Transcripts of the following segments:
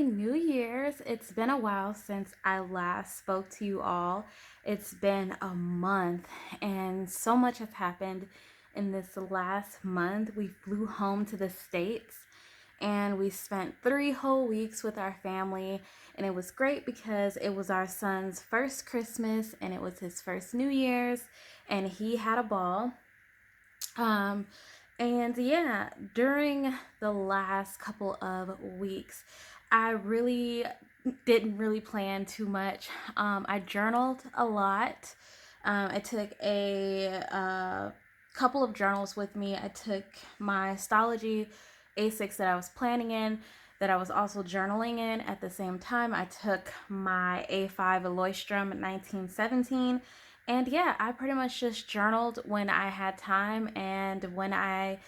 New Year's. It's been a while since I last spoke to you all. It's been a month, and so much has happened in this last month. We flew home to the States and we spent 3 whole weeks with our family, and it was great because it was our son's first Christmas and it was his first New Year's, and he had a ball. Um, and yeah, during the last couple of weeks, I really didn't really plan too much. I journaled a lot. I took a couple of journals with me. I took my Stalogy A6 that I was planning in, that I was also journaling in at the same time. I took my A5 Eloistrum 1917, and yeah, I pretty much just journaled when I had time, and when I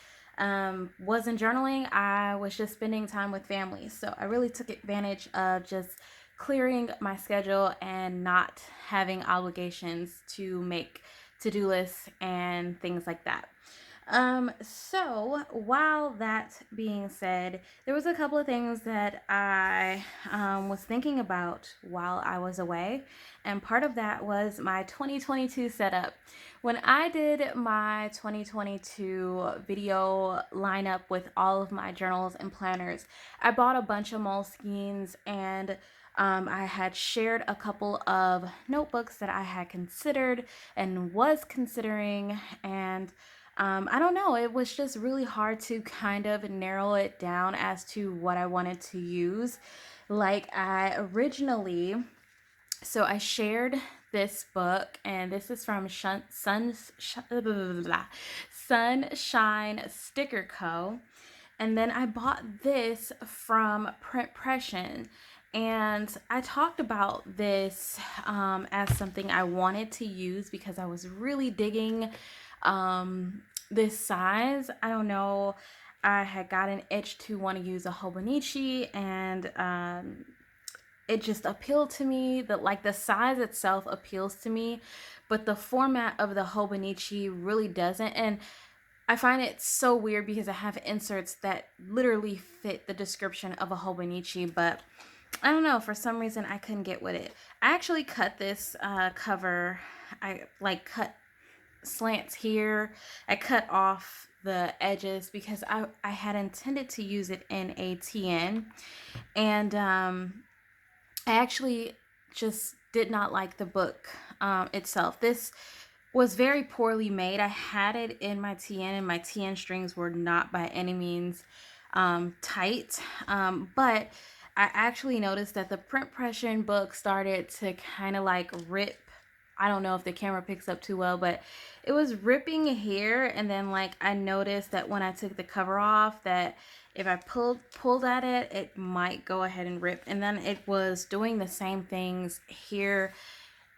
wasn't journaling, I was just spending time with family. So I really took advantage of just clearing my schedule and not having obligations to make to-do lists and things like that. So while that being said, there was a couple of things that I was thinking about while I was away, and part of that was my 2022 setup. When I did my 2022 video lineup with all of my journals and planners, I bought a bunch of Moleskines, and I had shared a couple of notebooks that I had considered and was considering, and I don't know, it was just really hard to kind of narrow it down as to what I wanted to use. Like I originally, so I shared this book, and this is from Sunshine Sticker Co. And then I bought this from Print Pression. And I talked about this as something I wanted to use because I was really digging this size. I don't know. I had got an itch to want to use a Hobonichi, and it just appealed to me. That like the size itself appeals to me, but the format of the Hobonichi really doesn't. And I find it so weird because I have inserts that literally fit the description of a Hobonichi, but I don't know, for some reason I couldn't get with it. I actually cut this cover. I like cut slants here. I cut off the edges because I had intended to use it in a TN, and I actually just did not like the book itself. This was very poorly made. I had it in my TN, and my TN strings were not by any means tight, but I actually noticed that the print pression book started to kind of like rip. I don't know if the camera picks up too well, but it was ripping here, and then like I noticed that when I took the cover off, that if I pulled at it, it might go ahead and rip. And then it was doing the same things here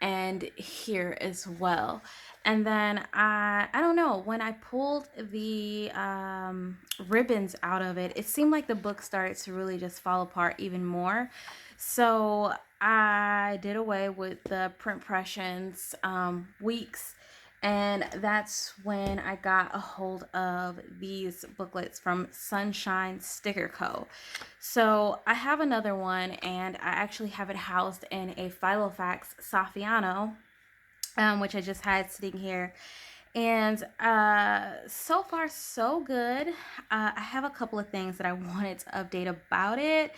and here as well. And then I don't know, when I pulled the ribbons out of it, it seemed like the book started to really just fall apart even more. So I did away with the print pressions weeks, and that's when I got a hold of these booklets from Sunshine Sticker Co. So I have another one, and I actually have it housed in a Filofax Saffiano, which I just had sitting here. And so far so good. I have a couple of things that I wanted to update about it.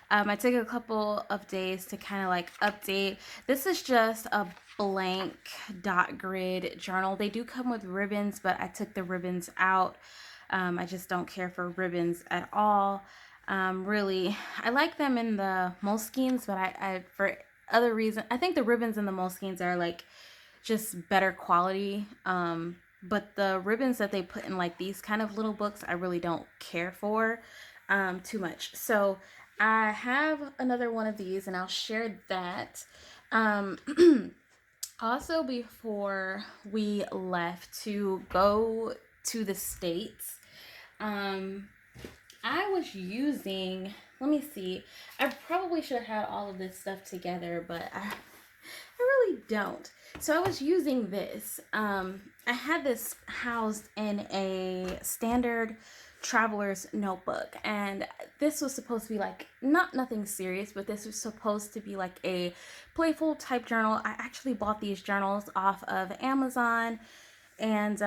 I took a couple of days to kind of like update. This is just a blank dot grid journal. They do come with ribbons, but I took the ribbons out. I just don't care for ribbons at all. Really, I like them in the Moleskines, but I for other reason, I think the ribbons in the Moleskines are like just better quality. But the ribbons that they put in like these kind of little books, I really don't care for too much. So I have another one of these, and I'll share that. Also, before we left to go to the States, I was using, let me see, I probably should have had all of this stuff together, but I really don't. So I was using this. I had this housed in a standard traveler's notebook, and this was supposed to be like nothing serious, but this was supposed to be like a playful type journal. I actually bought these journals off of Amazon, and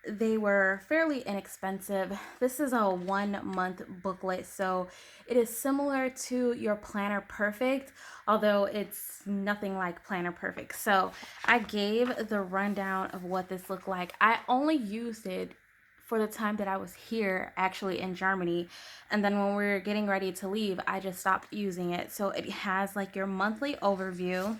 they were fairly inexpensive. This is a 1 month booklet, so it is similar to your Planner Perfect, although it's nothing like Planner Perfect. So I gave the rundown of what this looked like. I only used it for the time that I was here, actually in Germany, and then when we were getting ready to leave, I just stopped using it. So it has like your monthly overview,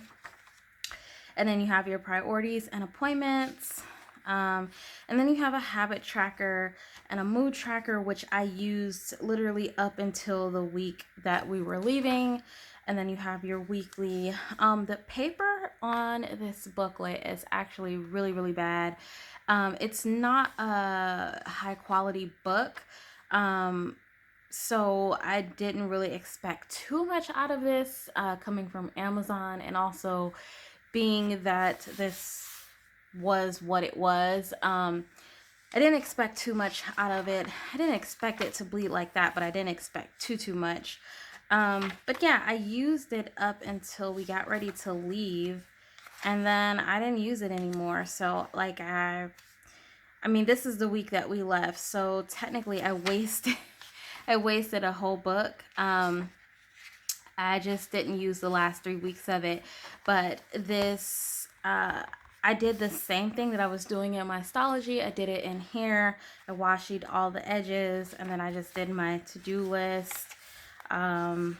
and then you have your priorities and appointments. And then you have a habit tracker and a mood tracker, which I used literally up until the week that we were leaving. And then you have your weekly. The paper on this booklet is actually really, really bad. It's not a high quality book. So I didn't really expect too much out of this, coming from Amazon, and also being that this was what it was. I didn't expect too much out of it. I didn't expect it to bleed like that, but I didn't expect too much. But yeah, I used it up until we got ready to leave, and then I didn't use it anymore. So like I mean, this is the week that we left, so technically I wasted I wasted a whole book. I just didn't use the last 3 weeks of it. But this, I did the same thing that I was doing in my Stalogy. I did it in here. I washed all the edges, and then I just did my to-do list. And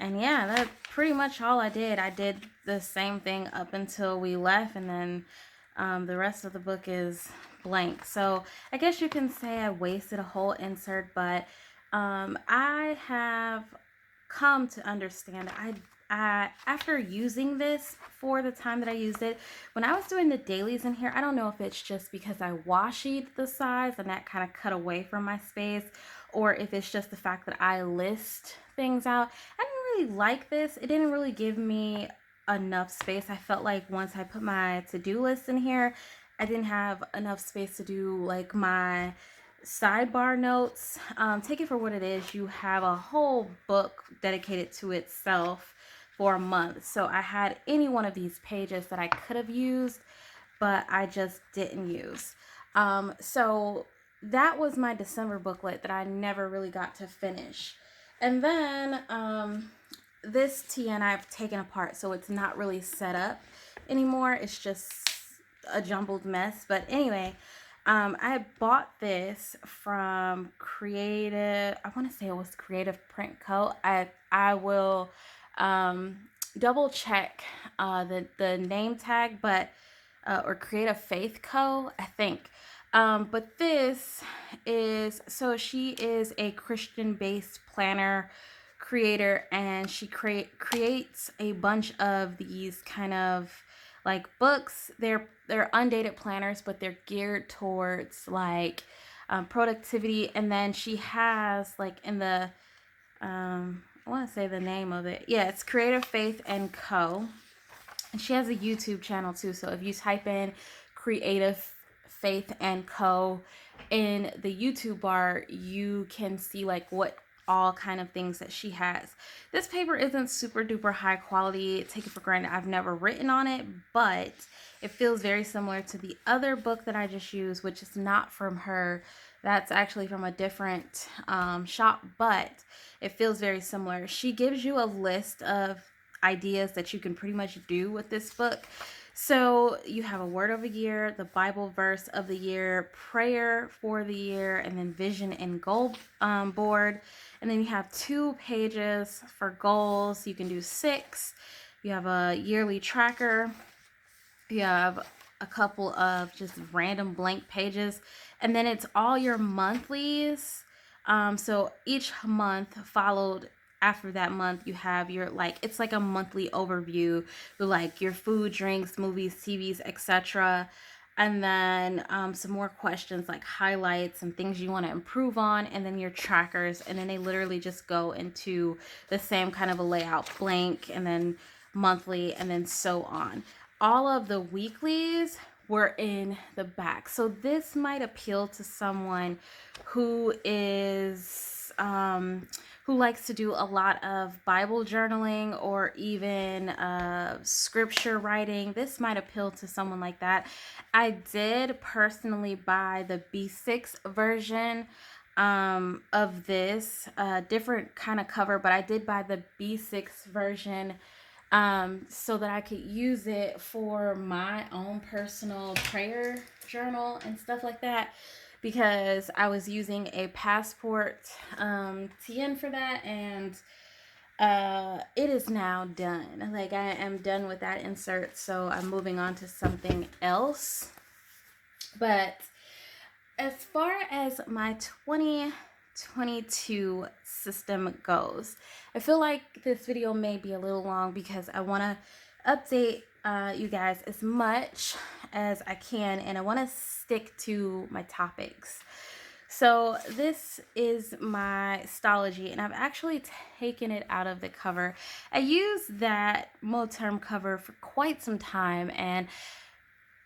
yeah, that's pretty much all I did. I did the same thing up until we left, and then the rest of the book is blank. So I guess you can say I wasted a whole insert, but I have come to understand I after using this for the time that I used it, when I was doing the dailies in here, I don't know if it's just because I washied the size and that kind of cut away from my space, or if it's just the fact that I list things out. I didn't really like this. It didn't really give me enough space. I felt like once I put my to-do list in here, I didn't have enough space to do like my sidebar notes. Take it for what it is. You have a whole book dedicated to itself for a month. So I had any one of these pages that I could have used, but I just didn't use. So that was my December booklet that I never really got to finish. And then this TN I've taken apart, so it's not really set up anymore. It's just a jumbled mess. But anyway, I bought this from Creative, I want to say it was Creative Print Co. I will double check the name tag, but or Creative Faith Co., I think. But this is, so she is a Christian-based planner creator, and she creates a bunch of these kind of like books. They're undated planners, but they're geared towards like productivity. And then she has like in the I want to say the name of it. Yeah, it's Creative Faith and Co. And she has a YouTube channel too. So if you type in Creative Faith and Co. in the YouTube bar, you can see like what all kind of things that she has. This paper isn't super duper high quality. Take it for granted, I've never written on it, but it feels very similar to the other book that I just used, which is not from her. That's actually from a different shop, but it feels very similar. She gives you a list of ideas that you can pretty much do with this book. So you have a word of the year, the Bible verse of the year, prayer for the year, and then vision and goal board. And then you have 2 pages for goals. You can do 6. You have a yearly tracker. You have a couple of just random blank pages. And then it's all your monthlies. So each month followed after that month, you have your like, it's like a monthly overview with like your food, drinks, movies, TVs, etc. And then some more questions like highlights and things you want to improve on, and then your trackers. And then they literally just go into the same kind of a layout, blank, and then monthly, and then so on. All of the weeklies were in the back. So this might appeal to someone who is who likes to do a lot of Bible journaling or even scripture writing. This might appeal to someone like that. I did personally buy the B6 version of this different kind of cover, but I did buy the B6 version so that I could use it for my own personal prayer journal and stuff like that, because I was using a Passport TN for that, and it is now done. Like, I am done with that insert, so I'm moving on to something else. But as far as my 2022 system goes, I feel like this video may be a little long because I want to update you guys as much as I can, and I want to stick to my topics. So this is my Stalogy, and I've actually taken it out of the cover. I used that Moterm cover for quite some time, and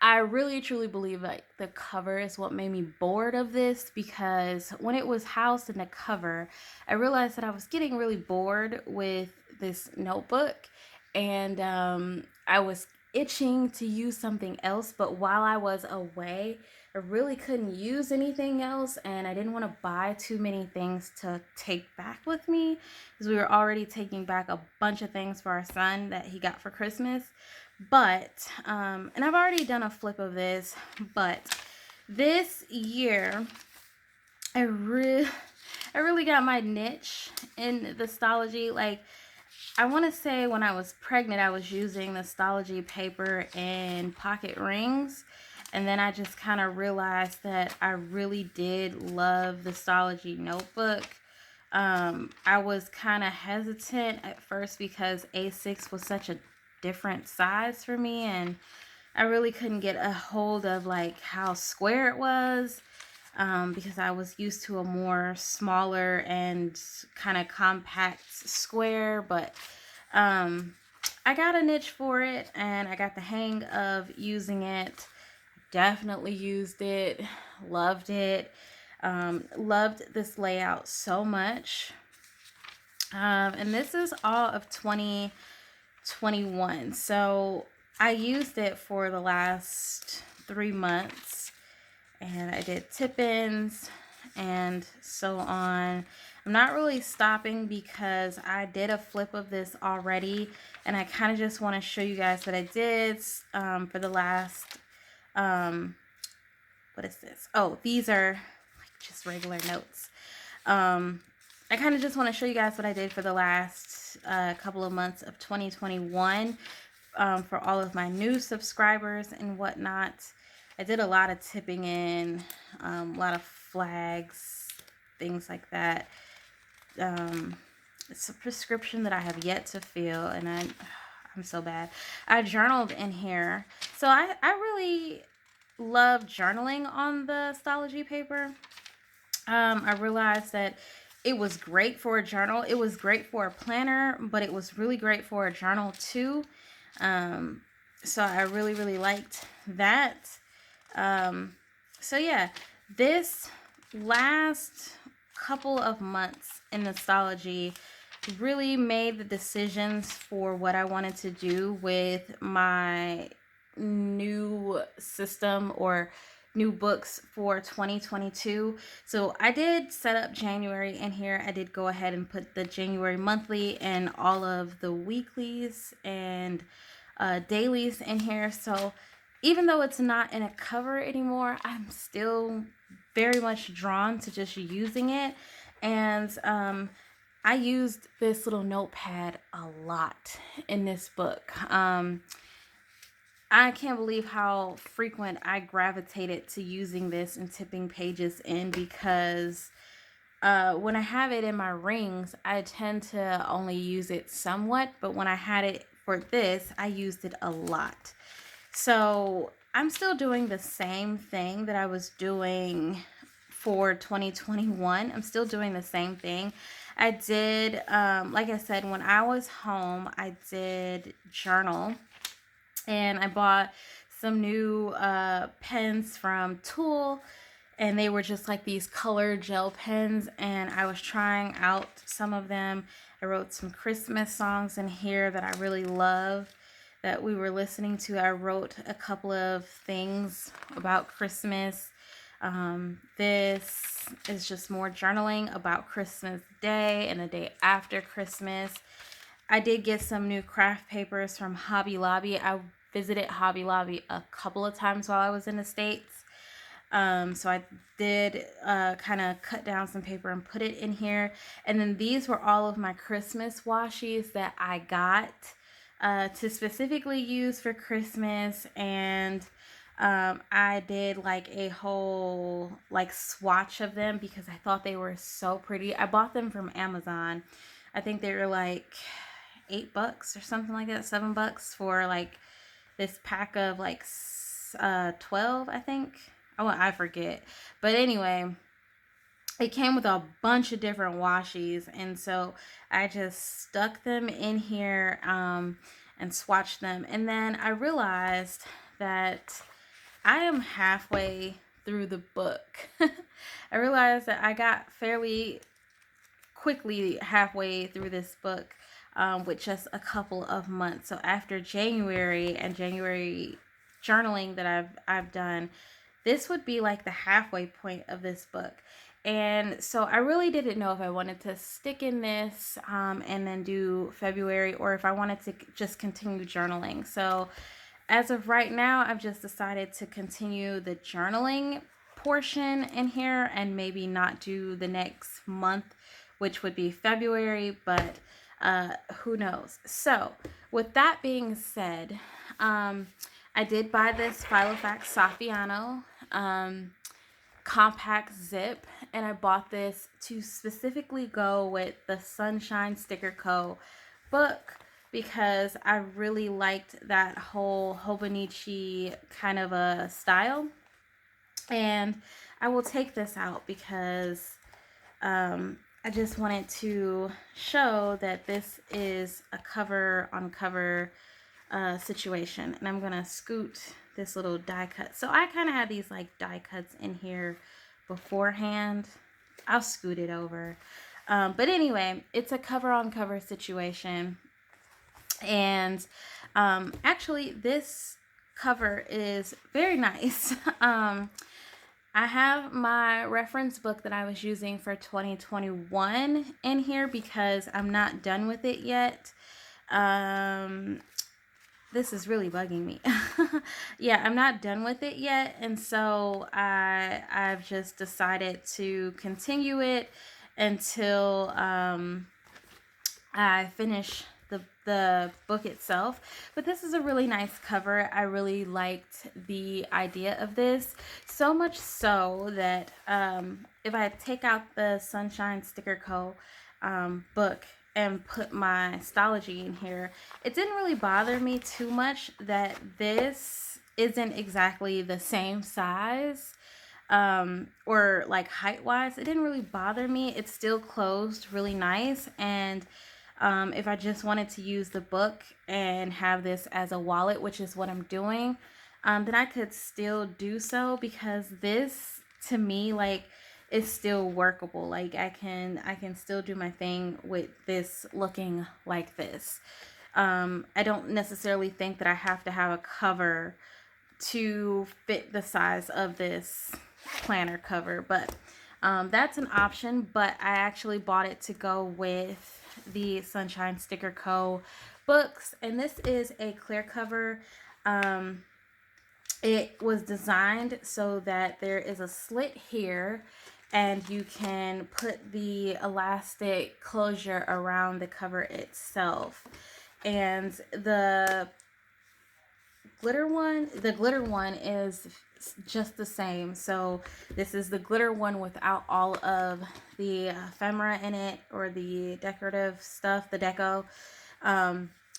I really truly believe like the cover is what made me bored of this, because when it was housed in the cover, I realized that I was getting really bored with this notebook, and I was itching to use something else. But while I was away, I really couldn't use anything else, and I didn't want to buy too many things to take back with me, because we were already taking back a bunch of things for our son that he got for Christmas. But and I've already done a flip of this, but this year I really got my niche in the Stalogy. Like, I want to say when I was pregnant, I was using the Stalogy paper and pocket rings, and then I just kind of realized that I really did love the Stalogy notebook. I was kind of hesitant at first because A6 was such a different size for me, and I really couldn't get a hold of like how square it was, because I was used to a more smaller and kind of compact square. But I got a niche for it, and I got the hang of using it. Definitely used it, loved it, loved this layout so much. And this is all of 2021. So I used it for the last 3 months, and I did tip-ins and so on. I'm not really stopping because I did a flip of this already, and I kind of just want to show you guys what I did for the last, what is this? Oh, these are like just regular notes. I kind of just want to show you guys what I did for the last couple of months of 2021 for all of my new subscribers and whatnot. I did a lot of tipping in, a lot of flags, things like that. It's a prescription that I have yet to fill, and I'm so bad. I journaled in here. So I really love journaling on the Stalogy paper. I realized that it was great for a journal. It was great for a planner, but it was really great for a journal too. So I really liked that. So yeah, this last couple of months in Stalogy really made the decisions for what I wanted to do with my new system or new books for 2022. So I did set up January in here. I did go ahead and put the January monthly and all of the weeklies and dailies in here. So even though it's not in a cover anymore, I'm still very much drawn to just using it. And I used this little notepad a lot in this book. I can't believe how frequent I gravitated to using this and tipping pages in, because when I have it in my rings, I tend to only use it somewhat, but when I had it for this, I used it a lot. So I'm still doing the same thing that I was doing for 2021. I'm still doing the same thing. I did, like I said, when I was home, I did journal, and I bought some new pens from Tool, and they were just like these colored gel pens, and I was trying out some of them. I wrote some Christmas songs in here that I really love that we were listening to. I wrote a couple of things about Christmas. This is just more journaling about Christmas Day and the day after Christmas. I did get some new craft papers from Hobby Lobby. I visited Hobby Lobby a couple of times while I was in the States. So I did kind of cut down some paper and put it in here. And then these were all of my Christmas washies that I got to specifically use for Christmas. And I did like a whole like swatch of them because I thought they were so pretty. I bought them from Amazon. I think they were like $8 or something like that, $7 for like this pack of like 12, I think. Oh, I forget. But anyway, it came with a bunch of different washies, and so I just stuck them in here and swatched them. And then I realized that I am halfway through the book. I realized that I got fairly quickly halfway through this book with just a couple of months. So after January and January journaling that I've done, this would be like the halfway point of this book. And so I really didn't know if I wanted to stick in this and then do February, or if I wanted to just continue journaling. So as of right now, I've just decided to continue the journaling portion in here and maybe not do the next month, which would be February, but who knows. So with that being said, I did buy this Filofax Saffiano compact zip, and I bought this to specifically go with the Sunshine Sticker Co. book because I really liked that whole Hobonichi kind of a style. And I will take this out because I just wanted to show that this is a cover on cover situation. And I'm going to scoot this little die cut. So I kind of had these like die cuts in here beforehand. I'll scoot it over. But anyway, it's a cover on cover situation. And actually this cover is very nice. I have my reference book that I was using for 2021 in here because I'm not done with it yet. This is really bugging me. Yeah, I'm not done with it yet, and so I've just decided to continue it until I finish the book itself. But this is a really nice cover. I really liked the idea of this, so much so that if I take out the Sunshine Sticker Co. Book and put my Stalogy in here, it didn't really bother me too much that this isn't exactly the same size or like height wise. It didn't really bother me. It's still closed really nice, and if I just wanted to use the book and have this as a wallet, which is what I'm doing, then I could still do so, because this to me like is still workable. Like I can still do my thing with this looking like this. I don't necessarily think that I have to have a cover to fit the size of this planner cover, but that's an option. But I actually bought it to go with the Sunshine Sticker Co. books, and this is a clear cover. It was designed so that there is a slit here, and you can put the elastic closure around the cover itself. And the glitter one is just the same. So this is the glitter one without all of the ephemera in it, or the decorative stuff, the deco.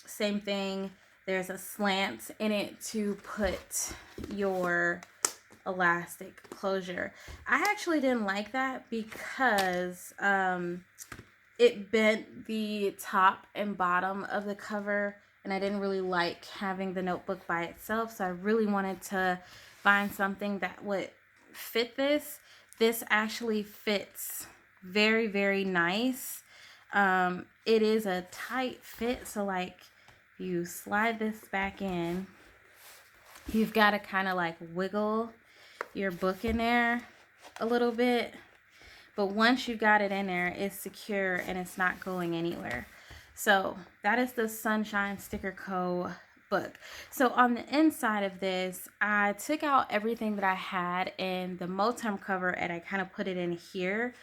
Same thing. There's a slant in it to put your elastic closure. I actually didn't like that because it bent the top and bottom of the cover and I didn't really like having the notebook by itself, so I really wanted to find something that would fit this. This actually fits very, very nice. It is a tight fit, so like you slide this back in, you've got to kind of like wiggle your book in there a little bit, but once you got it in there, it's secure and it's not going anywhere. So that is the Sunshine Sticker Co. book. So on the inside of this, I took out everything that I had in the Motem cover and I kind of put it in here.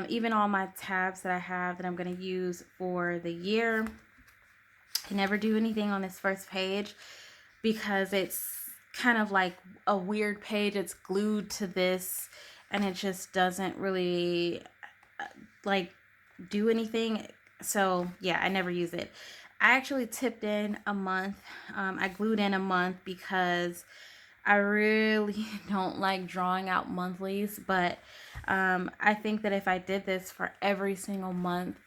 Even all my tabs that I have that I'm going to use for the year. I never do anything on this first page because it's kind of like a weird page. It's glued to this and it just doesn't really like do anything. So yeah, I never use it. I actually tipped in a month. I glued in a month because I really don't like drawing out monthlies, but I think that if I did this for every single month,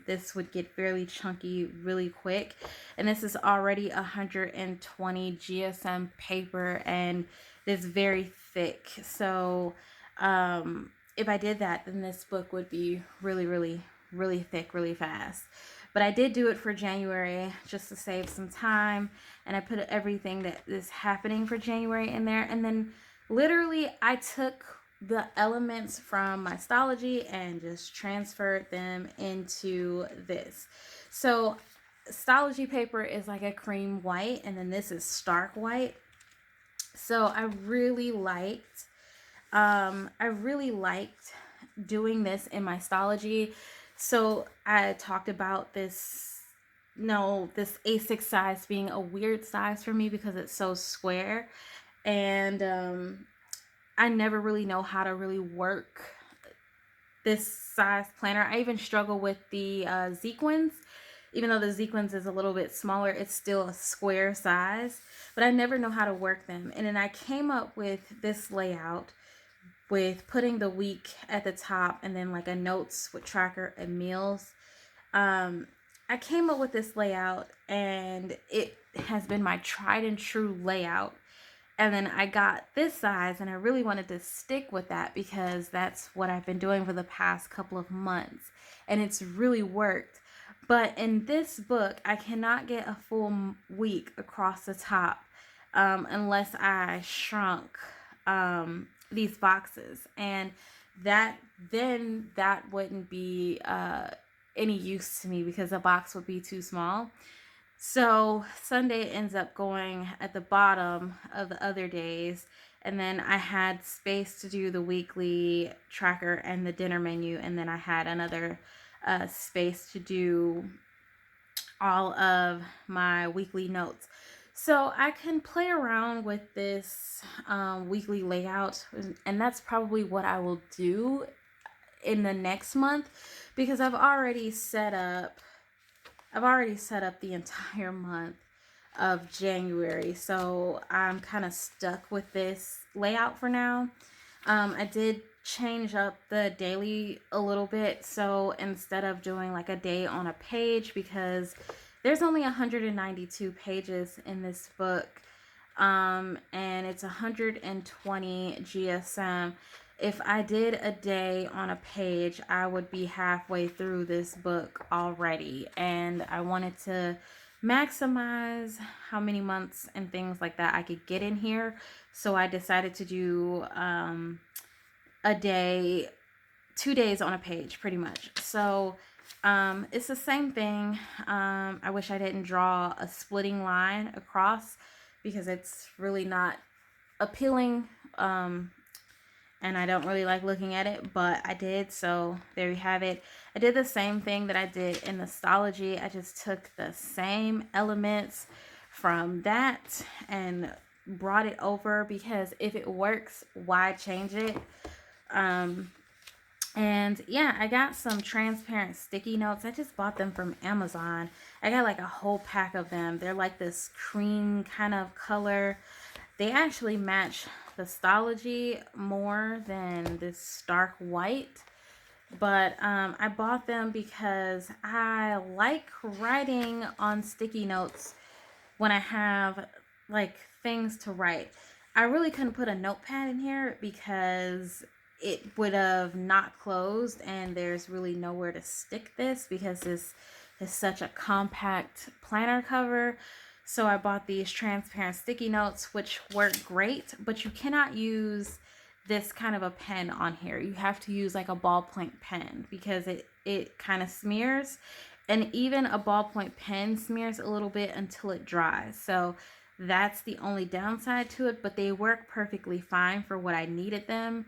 this would get fairly chunky really quick. And this is already 120 GSM paper and it's very thick. So if I did that, then this book would be really, really, really thick really fast. But I did do it for January just to save some time, and I put everything that is happening for January in there. And then literally I took the elements from my Stalogy and just transferred them into this. So Stalogy paper is like a cream white, and then this is stark white. So I really liked doing this in my Stalogy. So I talked about this A6 size being a weird size for me because it's so square, and I never really know how to really work this size planner. I even struggle with the Zequins. Even though the Zequins is a little bit smaller, it's still a square size, but I never know how to work them. And then I came up with this layout with putting the week at the top and then like a notes with tracker and meals. I came up with this layout and it has been my tried and true layout. And then I got this size and I really wanted to stick with that because that's what I've been doing for the past couple of months. And it's really worked. But in this book, I cannot get a full week across the top unless I shrunk these boxes, and that wouldn't be any use to me because the box would be too small. So Sunday ends up going at the bottom of the other days, and then I had space to do the weekly tracker and the dinner menu, and then I had another space to do all of my weekly notes. So I can play around with this weekly layout, and that's probably what I will do in the next month because I've already set up the entire month of January. So I'm kind of stuck with this layout for now. I did change up the daily a little bit. So instead of doing like a day on a page, because there's only 192 pages in this book, and it's 120 GSM. If I did a day on a page, I would be halfway through this book already, and I wanted to maximize how many months and things like that I could get in here. So I decided to do a day, 2 days on a page pretty much. So it's the same thing. I wish I didn't draw a splitting line across because it's really not appealing, and I don't really like looking at it, but I did. So there you have it. I did the same thing that I did in the Stalogy. I just took the same elements from that and brought it over because if it works, why change it? And yeah, I got some transparent sticky notes. I just bought them from Amazon. I got like a whole pack of them. They're like this cream kind of color. They actually match the Stalogy more than this stark white. But I bought them because I like writing on sticky notes when I have like things to write. I really couldn't put a notepad in here because it would have not closed, and there's really nowhere to stick this because this is such a compact planner cover. So I bought these transparent sticky notes, which work great, but you cannot use this kind of a pen on here. You have to use like a ballpoint pen because it kind of smears, and even a ballpoint pen smears a little bit until it dries. So that's the only downside to it, but they work perfectly fine for what I needed them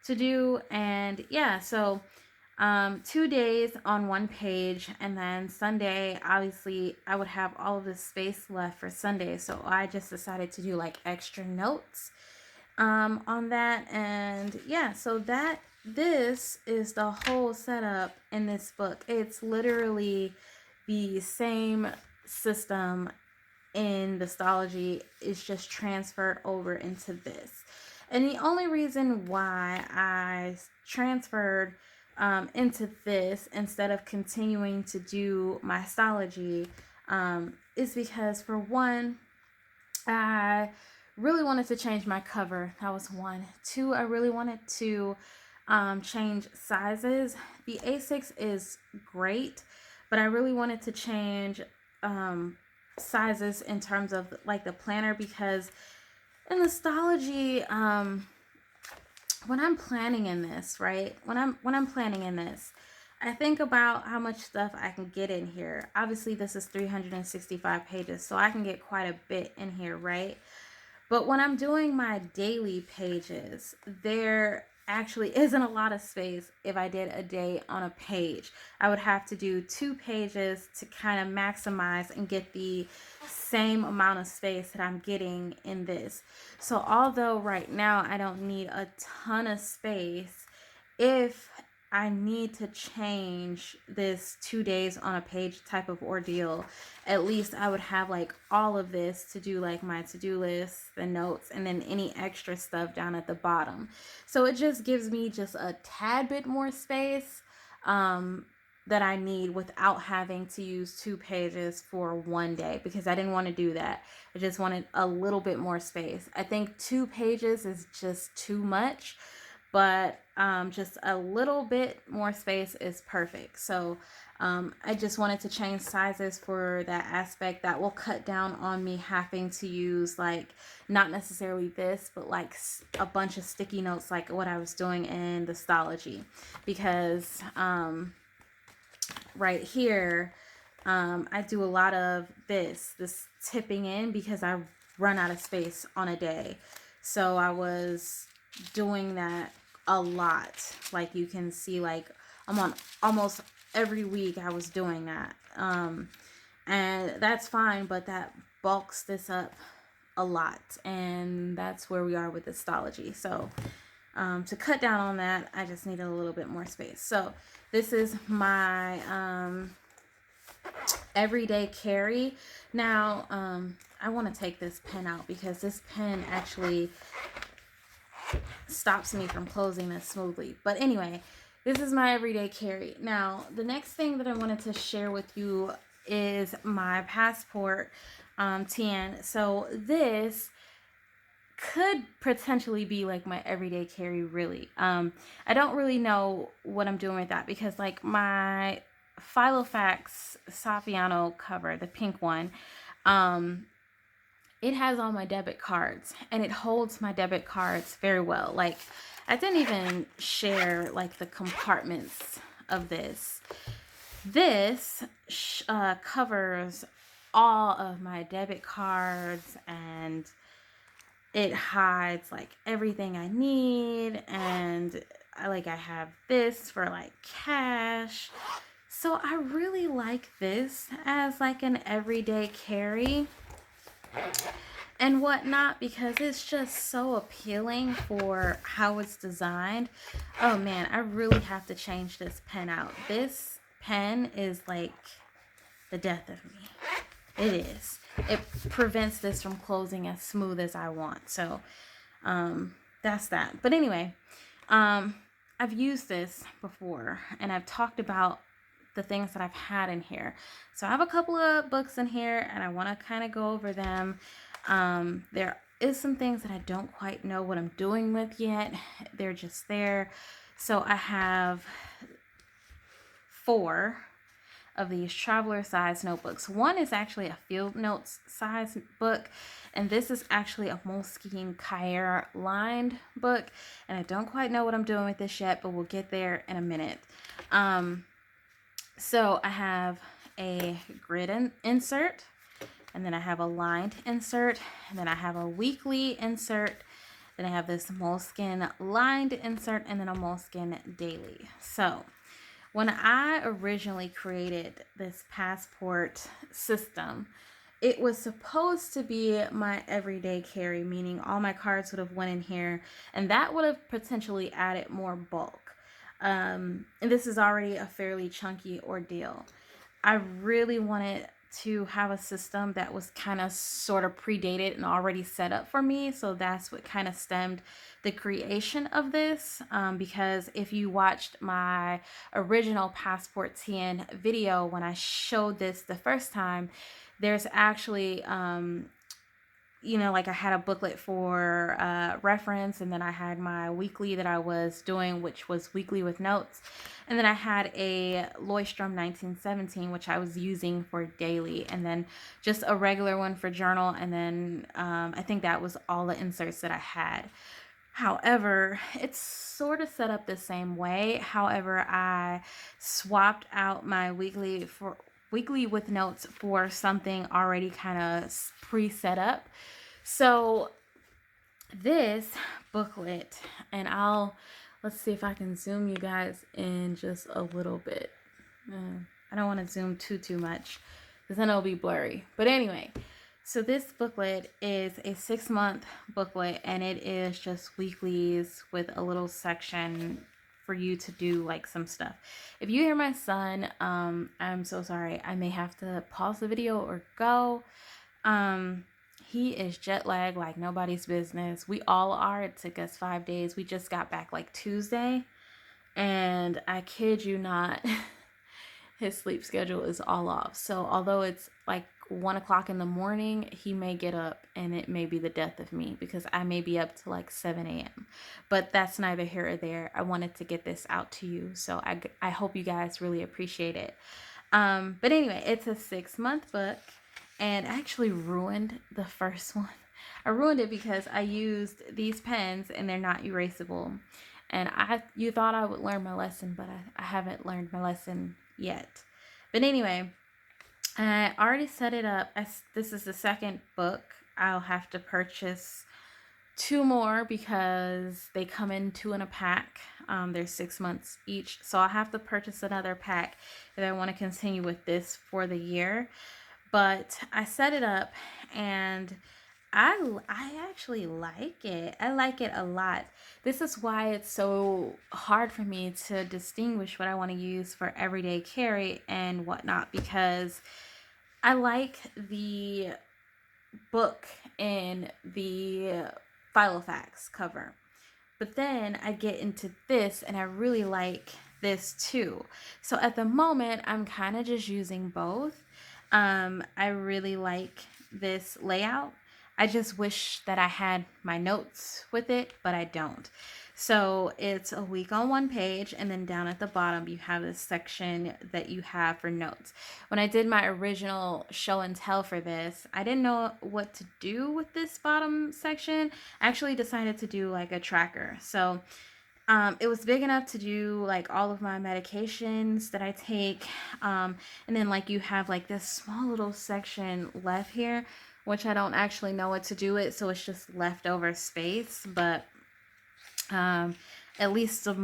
to do. And yeah, so 2 days on one page, and then Sunday, obviously I would have all of this space left for Sunday, so I just decided to do like extra notes on that. And yeah, so this is the whole setup in this book. It's literally the same system in the Stalogy, is just transferred over into this. And the only reason why I transferred into this instead of continuing to do my Stalogy is because, for one, I really wanted to change my cover. That was one. Two, I really wanted to change sizes. The A6 is great, but I really wanted to change sizes in terms of like the planner, because in the Stalogy, when I'm planning in this, right? When I'm planning in this, I think about how much stuff I can get in here. Obviously, this is 365 pages, so I can get quite a bit in here, right? But when I'm doing my daily pages, there actually isn't a lot of space. If I did a day on a page, I would have to do 2 pages to kind of maximize and get the same amount of space that I'm getting in this. So although right now I don't need a ton of space, if I need to change this 2 days on a page type of ordeal, at least I would have like all of this to do like my to-do list, the notes, and then any extra stuff down at the bottom. So it just gives me just a tad bit more space that I need without having to use 2 pages for one day, because I didn't want to do that. I just wanted a little bit more space. I think 2 pages is just too much, but just a little bit more space is perfect. So I just wanted to change sizes for that aspect. That will cut down on me having to use like not necessarily this, but like a bunch of sticky notes like what I was doing in the Stalogy, because right here I do a lot of this tipping in because I run out of space on a day. So I was doing that a lot. Like you can see, like I'm on almost every week I was doing that. And that's fine, but that bulks this up a lot. And that's where we are with the Stalogy. So to cut down on that, I just needed a little bit more space. So this is my everyday carry. Now, I want to take this pen out because this pen actually stops me from closing this smoothly. But anyway, this is my everyday carry. Now, the next thing that I wanted to share with you is my passport TN. So this could potentially be like my everyday carry, really. I don't really know what I'm doing with that, because like my Filofax Saffiano cover, the pink one, it has all my debit cards, and it holds my debit cards very well. Like I didn't even share like the compartments of this. This covers all of my debit cards, and it hides like everything I need. And I have this for like cash. So I really like this as like an everyday carry and whatnot, because it's just so appealing for how it's designed. Oh man, I really have to change this pen out. This pen is like the death of me. It is. It prevents this from closing as smooth as I want. So that's that. But anyway, I've used this before, and I've talked about the things that I've had in here. So I have a couple of books in here, and I want to kind of go over them. There is some things that I don't quite know what I'm doing with yet. They're just there. So I have 4 of these traveler size notebooks. One is actually a field notes size book, and this is actually a Moleskine Cahiers lined book, and I don't quite know what I'm doing with this yet, but we'll get there in a minute. So I have a grid insert, and then I have a lined insert, and then I have a weekly insert, then I have this Moleskine lined insert, and then a Moleskine daily. So when I originally created this passport system, it was supposed to be my everyday carry, meaning all my cards would have went in here, and that would have potentially added more bulk. And this is already a fairly chunky ordeal. I really wanted to have a system that was kind of sort of predated and already set up for me. So that's what kind of stemmed the creation of this. Because if you watched my original Passport TN video when I showed this the first time, there's actually like I had a booklet for reference, and then I had my weekly that I was doing, which was weekly with notes. And then I had a Leuchtturm 1917, which I was using for daily, and then just a regular one for journal. And then I think that was all the inserts that I had. However, it's sort of set up the same way. However, I swapped out my weekly with notes for something already kind of pre-set up. So this booklet, and let's see if I can zoom you guys in just a little bit. I don't want to zoom too much because then it'll be blurry. But anyway, so this booklet is a 6-month booklet, and it is just weeklies with a little section for you to do like some stuff. If you hear my son, I'm so sorry. I may have to pause the video or go. He is jet lagged like nobody's business. We all are. It took us 5 days. We just got back like Tuesday, and I kid you not, his sleep schedule is all off. So although it's like 1 o'clock in the morning, he may get up, and it may be the death of me because I may be up to like 7 a.m. But that's neither here or there. I wanted to get this out to you, so I hope you guys really appreciate it. But anyway, it's a 6-month book, and I actually ruined the first one. I ruined it because I used these pens, and they're not erasable. And you thought I would learn my lesson, but I haven't learned my lesson yet. But anyway, I already set it up. This is the second book. I'll have to purchase 2 more because they come in 2 in a pack. They're 6 months each. So I'll have to purchase another pack if I want to continue with this for the year. But I set it up, and I actually like it. I like it a lot. This is why it's so hard for me to distinguish what I want to use for everyday carry and whatnot, because I like the book in the Filofax cover. But then I get into this, and I really like this too. So at the moment, I'm kind of just using both. I really like this layout. I just wish that I had my notes with it, but I don't. So it's a week on one page, and then down at the bottom you have this section that you have for notes. When I did my original show and tell for this, I didn't know what to do with this bottom section. I actually decided to do like a tracker. So it was big enough to do like all of my medications that I take. And then like you have like this small little section left here, which I don't actually know what to do with. So it's just leftover space, but at least the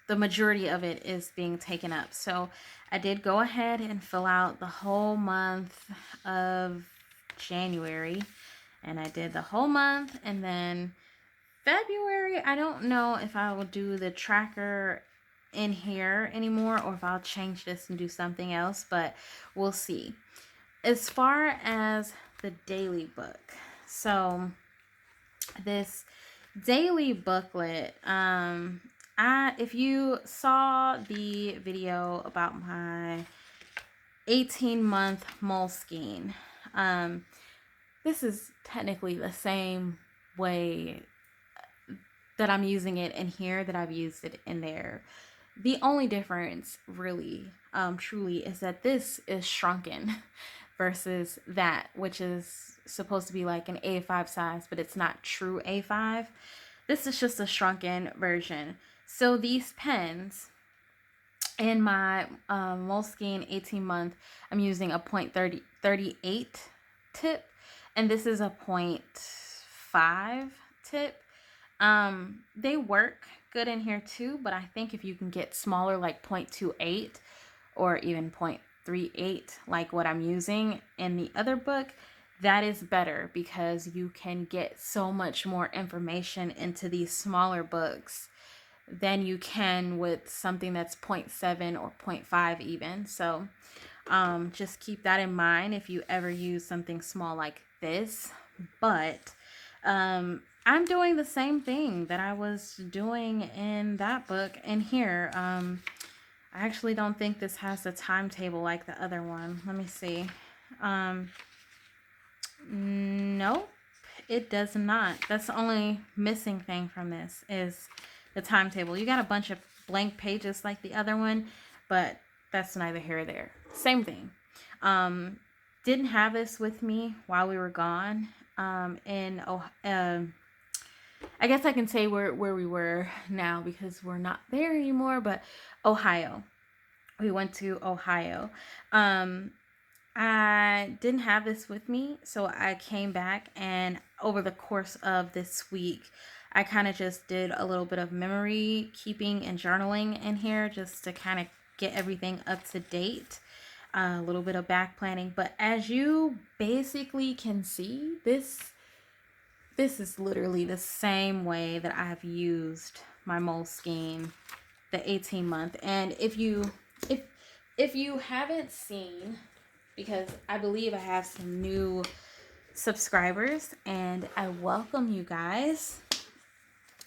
majority of it is being taken up. So I did go ahead and fill out the whole month of January, and I did the whole month, and then February, I don't know if I will do the tracker in here anymore or if I'll change this and do something else, but we'll see. As far as the daily book, so this daily booklet, if you saw the video about my 18-month Moleskine, this is technically the same way that I'm using it in here that I've used it in there. The only difference really, truly, is that this is shrunken versus that, which is supposed to be like an A5 size, but it's not true A5. This is just a shrunken version. So these pens in my Moleskine 18-month, I'm using a .38 tip, and this is a .5 tip. They work good in here too, but I think if you can get smaller, like .28 or even .38, like what I'm using in the other book, that is better because you can get so much more information into these smaller books than you can with something that's .7 or .5 even. So just keep that in mind if you ever use something small like this. But I'm doing the same thing that I was doing in that book in here. I actually don't think this has a timetable like the other one. Let me see. Nope, it does not. That's the only missing thing from this is the timetable. You got a bunch of blank pages like the other one, but that's neither here or there. Same thing. Didn't have this with me while we were gone. I guess I can say where we were now because we're not there anymore, but Ohio. We went to Ohio. I didn't have this with me, so I came back, and over the course of this week, I kind of just did a little bit of memory keeping and journaling in here just to kind of get everything up to date. A little bit of back planning, but as you basically can see, this is literally the same way that I've used my Moleskine, the 18-month. And if you haven't seen, because I believe I have some new subscribers and I welcome you guys.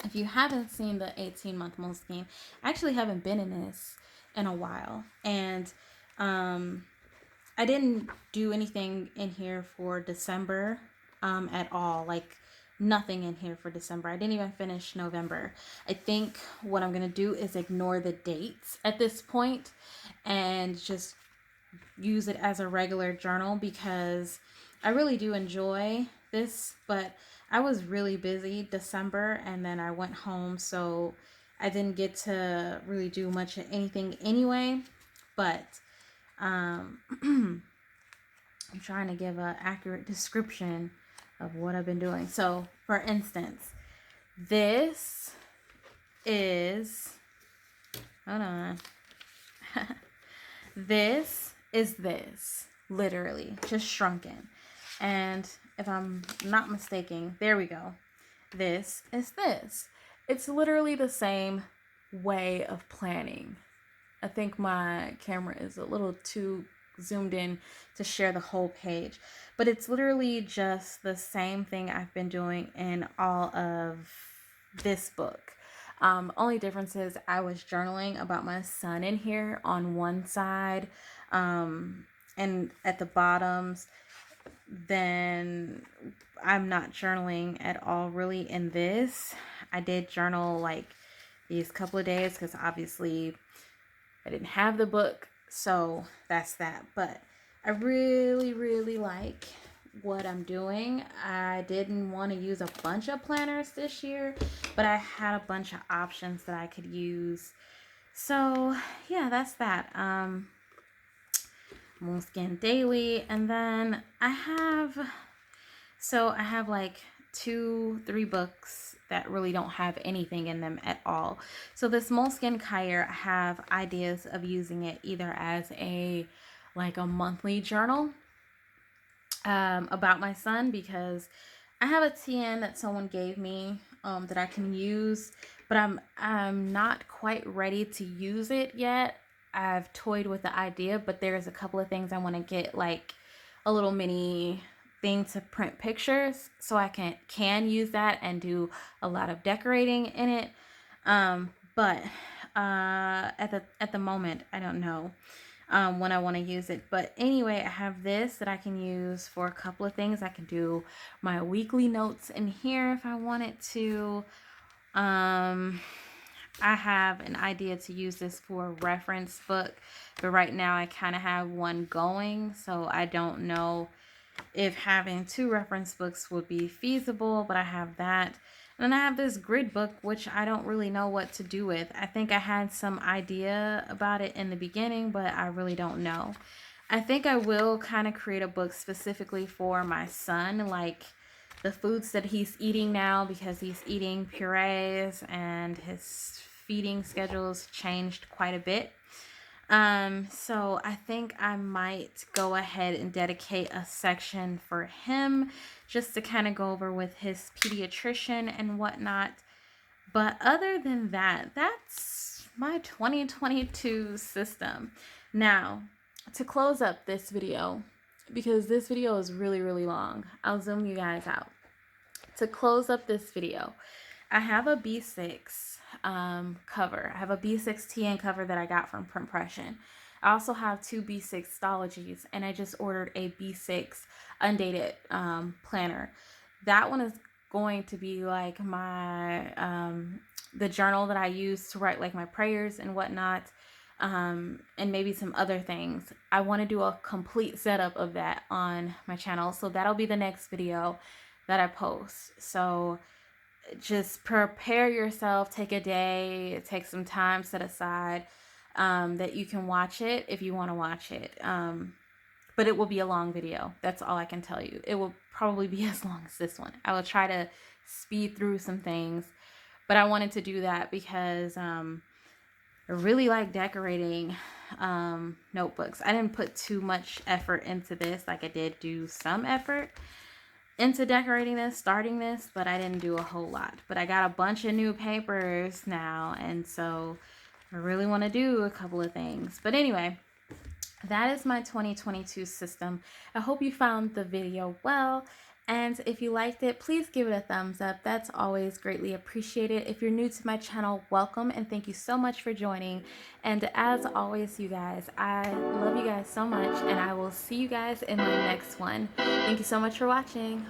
If you haven't seen the 18-month Moleskine, I actually haven't been in this in a while, and I didn't do anything in here for December at all. Like nothing in here for December. I didn't even finish November. I think what I'm gonna do is ignore the dates at this point and just use it as a regular journal because I really do enjoy this, but I was really busy December and then I went home, so I didn't get to really do much of anything anyway. But I'm trying to give an accurate description of what I've been doing. So for instance, this is, hold on. This is this, literally, just shrunken. And if I'm not mistaken, there we go. This is this. It's literally the same way of planning. I think my camera is a little too zoomed in to share the whole page, but it's literally just the same thing I've been doing in all of this book. Only difference is I was journaling about my son in here on one side, and at the bottoms, then I'm not journaling at all really in this. I did journal like these couple of days because obviously I didn't have the book, so that's that. But I really, really like what I'm doing. I didn't want to use a bunch of planners this year, but I had a bunch of options that I could use. So yeah, that's that. Moleskine Daily, and then I have like 2-3 books that really don't have anything in them at all. So this Moleskine Kyre, I have ideas of using it either as a monthly journal about my son, because I have a TN that someone gave me that I can use, but I'm not quite ready to use it yet. I've toyed with the idea, but there's a couple of things I want to get, like a little mini thing to print pictures so I can use that and do a lot of decorating in it. but at the moment, I don't know when I want to use it. But anyway, I have this that I can use for a couple of things. I can do my weekly notes in here if I wanted to. I have an idea to use this for a reference book, but right now I kind of have one going, so I don't know if having two reference books would be feasible, but I have that. And then I have this grid book, which I don't really know what to do with. I think I had some idea about it in the beginning, but I really don't know. I think I will kind of create a book specifically for my son, like the foods that he's eating now, because he's eating purees and his feeding schedule's changed quite a bit. So I think I might go ahead and dedicate a section for him just to kind of go over with his pediatrician and whatnot. But other than that, that's my 2022 system. Now, to close up this video, because this video is really, really long, I'll zoom you guys out. To close up this video, I have a B6 cover. I have a B6 TN cover that I got from Printpression. I also have two B6 Stalogies, and I just ordered a B6 undated planner. That one is going to be like my the journal that I use to write like my prayers and whatnot, and maybe some other things. I want to do a complete setup of that on my channel, so that'll be the next video that I post. So just prepare yourself, take a day, take some time set aside that you can watch it if you want to watch it. But it will be a long video. That's all I can tell you. It will probably be as long as this one. I will try to speed through some things, but I wanted to do that because I really like decorating notebooks. I didn't put too much effort into this. Like, I did do some effort into decorating this, starting this, but I didn't do a whole lot. But I got a bunch of new papers now, and so I really want to do a couple of things. But anyway, that is my 2022 system. I hope you found the video well, and if you liked it, please give it a thumbs up. That's always greatly appreciated. If you're new to my channel, welcome, and thank you so much for joining. And as always, you guys, I love you guys so much, and I will see you guys in my next one. Thank you so much for watching.